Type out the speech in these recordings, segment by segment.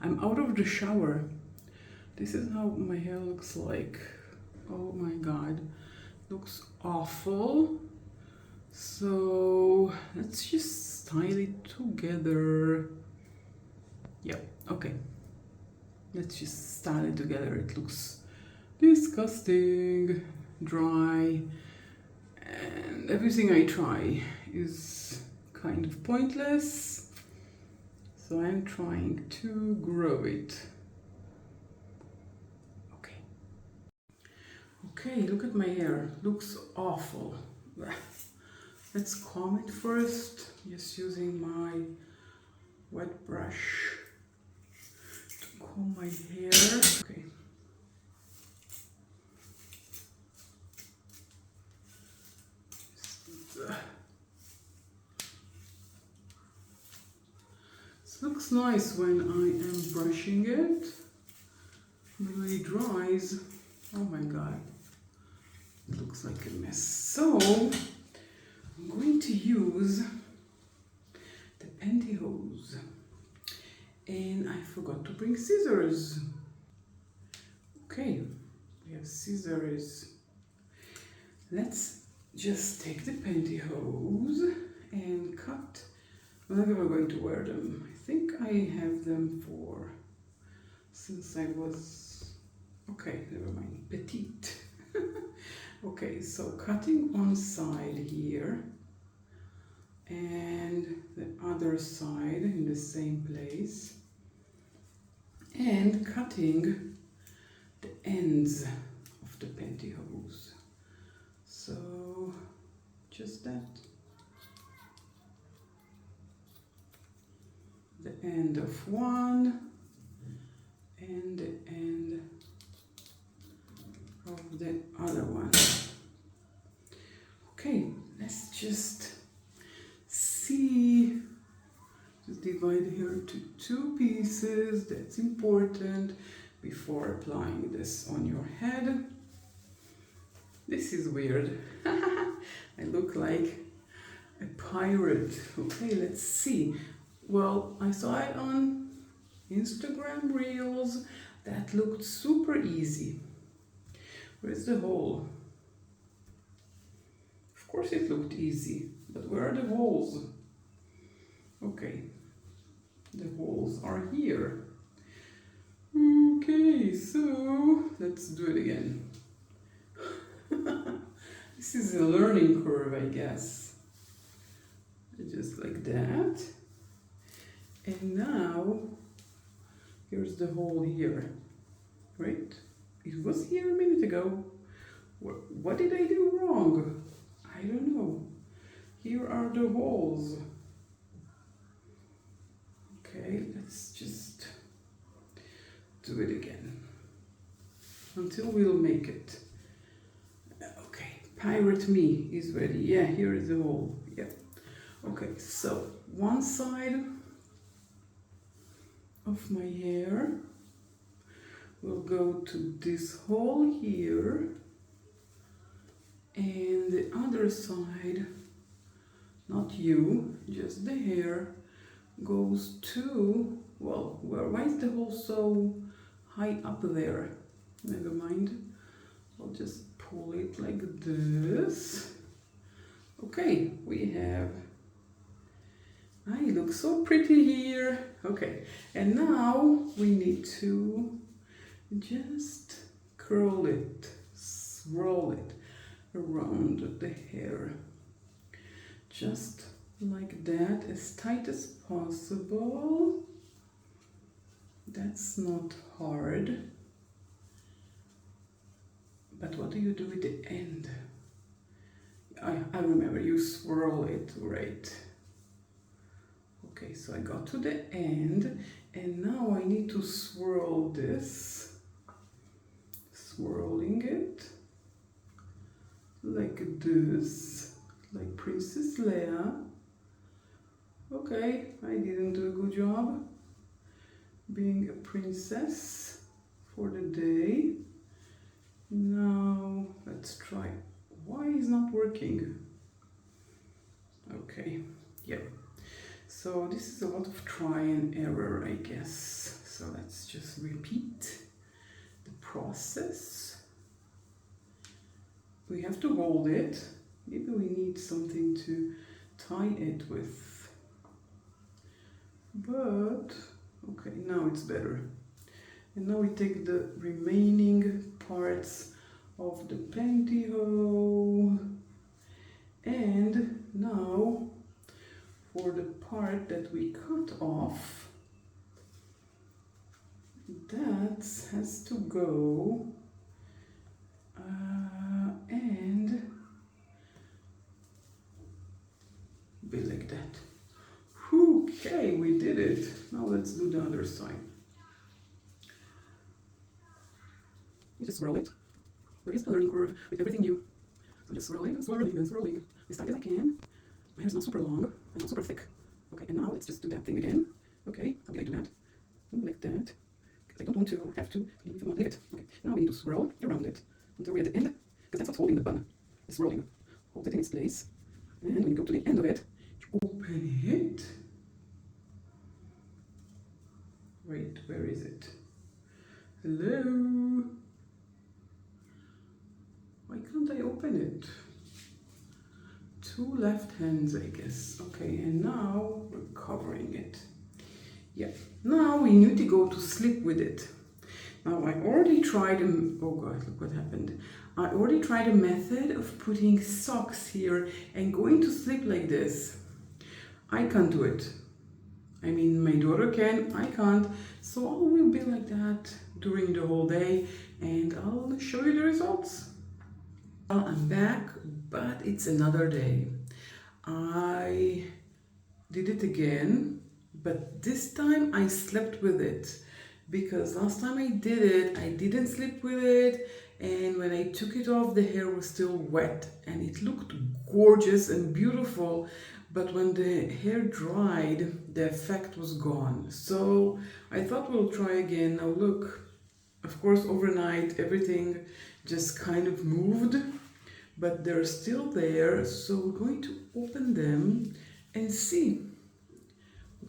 I'm out of the shower. This is how my hair looks like. Oh my god, looks awful. So let's just style it together. Yep, okay. Let's just style it together. It looks disgusting, dry, and everything I try is kind of pointless. So I'm trying to grow it. Okay. Okay, look at my hair. Looks awful. Let's comb it first, just using my wet brush to comb my hair. Okay. This looks nice when I am brushing it, but when it dries, oh my god, it looks like a mess. So I'm going to use the Pantyhose, and I forgot to bring scissors. Okay, we have scissors. Let's just take the Pantyhose and cut. Whenever we're going to wear them. I think I have them for since I was, okay, never mind, petite. Okay, so cutting one side here and the other side in the same place, and cutting the ends of the Pantyhose. So just that. The end of one and the end of the other one. Okay, let's just see. Just divide here into two pieces. That's important before applying this on your head. This is weird. I look like a pirate. Okay, let's see. Well, I saw it on Instagram Reels. That looked super easy. Where's the hole? Of course it looked easy, but where are the holes? Okay, the holes are here. Okay, so let's do it again. This is a learning curve, I guess. Just like that. And now, here's the hole here, right? It was here a minute ago. What did I do wrong? I don't know. Here are the holes. Okay, let's just do it again until we'll make it. Okay, pirate me is ready. Yeah, here is the hole. Yeah. Okay, so one side of my hair will go to this hole here, and the other side, not you, just the hair, goes to, well, why is the hole so high up there? Never mind, I'll just pull it like this. Okay, we have, I look so pretty here. Okay, and now we need to just curl it, swirl it around the hair. Just like that, as tight as possible. That's not hard. But what do you do with the end? I remember, you swirl it, right? Okay, so I got to the end, and now I need to swirl this. Swirling it like this, like Princess Leia. Okay, I didn't do a good job being a princess for the day. Now let's try. Why is not working? Okay, yeah. So this is a lot of try and error, I guess. So repeat the process. We have to hold it. Maybe we need something to tie it with. But, okay, now it's better. And now we take the remaining parts of the pantyhose, and now for the part that we cut off, that has to go and be like that. Okay, we did it. Now let's do the other side. You just swirl it. There is a learning curve with everything new. So just swirling and swirling and swirling as tight as I can. My hair is not super long and not super thick. Okay, and now let's just do that thing again. Okay, how do I do that? Like that. Because I don't want to have to leave it. Okay, now we need to swirl around it until we're at the end. Because that's what's holding the bun. The swirling. Hold it in its place. And when you go to the end of it, you open it. Wait, where is it? Hello? Why can't I open it? Two left hands, I guess. Okay, and now we're covering it. Yeah, now we need to go to sleep with it. Now I already tried, oh God, look what happened. I already tried a method of putting socks here and going to sleep like this. I can't do it. I mean, my daughter can, I can't. So I will be like that during the whole day and I'll show you the results. Well, I'm back, but it's another day. I did it again, but this time I slept with it. Because last time I did it, I didn't sleep with it, and when I took it off, the hair was still wet, and it looked gorgeous and beautiful, but when the hair dried, the effect was gone. So I thought we'll try again. Now look, of course overnight everything just kind of moved, but they're still there, so we're going to open them and see.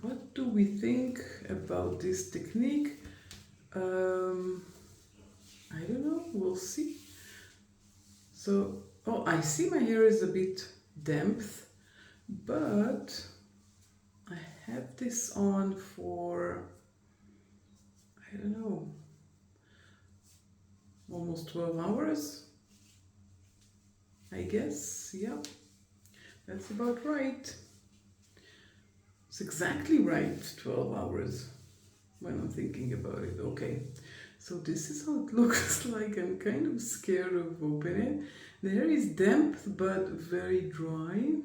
What do we think about this technique? I don't know, we'll see. So, oh, I see my hair is a bit damp, but I have this on for, I don't know, almost 12 hours, I guess. Yeah, that's about right. It's exactly right, 12 hours. When I'm thinking about it. Okay, so this is how it looks like. I'm kind of scared of opening it. The hair is damp but very dry.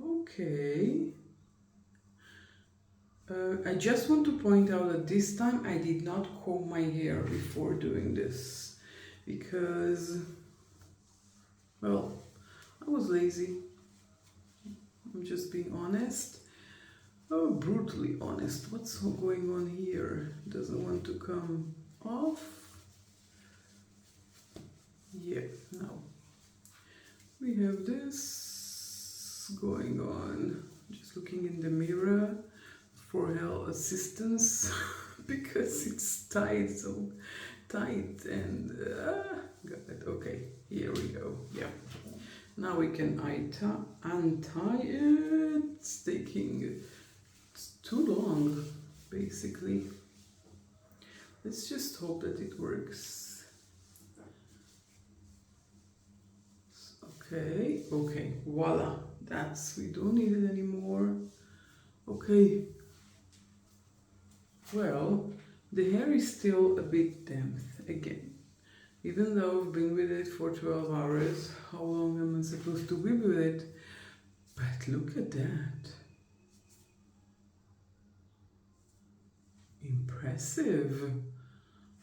Okay. I just want to point out that this time I did not comb my hair before doing this because, well, I was lazy. I'm just being honest. Oh, brutally honest. What's going on here? Doesn't want to come off. Yeah, now we have this going on. Just looking in the mirror for help, assistance, because it's tight, so tight and got it. Okay, here we go. Yeah. Now we can untie it. It's taking too long, basically. Let's just hope that it works. Okay, okay, voila. We don't need it anymore. Okay. Well, the hair is still a bit damp again. Even though I've been with it for 12 hours, how long am I supposed to be with it? But look at that. Impressive.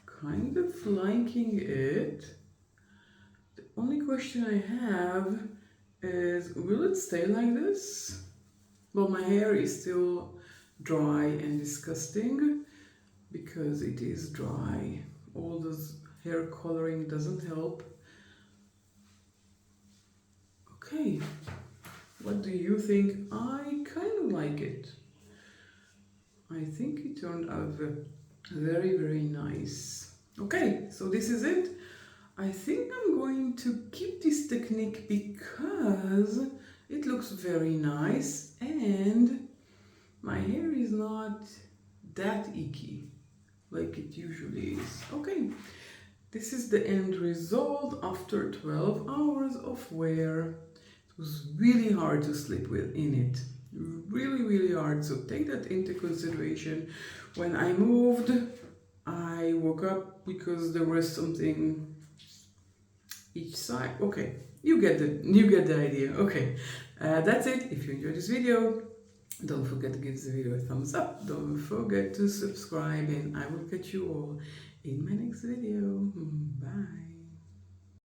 Kind of liking it. The only question I have is, will it stay like this? Well, my hair is still dry and disgusting because it is dry. All this hair coloring doesn't help. Okay, what do you think? I kind of like it. I think it turned out very, very nice. Okay, so this is it. I think I'm going to keep this technique because it looks very nice and my hair is not that icky like it usually is. Okay, this is the end result after 12 hours of wear. It was really hard to sleep in it. Really, really hard. So take that into consideration. When I moved, I woke up because there was something each side. Okay, you get the idea. Okay, that's it. If you enjoyed this video, don't forget to give this video a thumbs up. Don't forget to subscribe, and I will catch you all in my next video. Bye.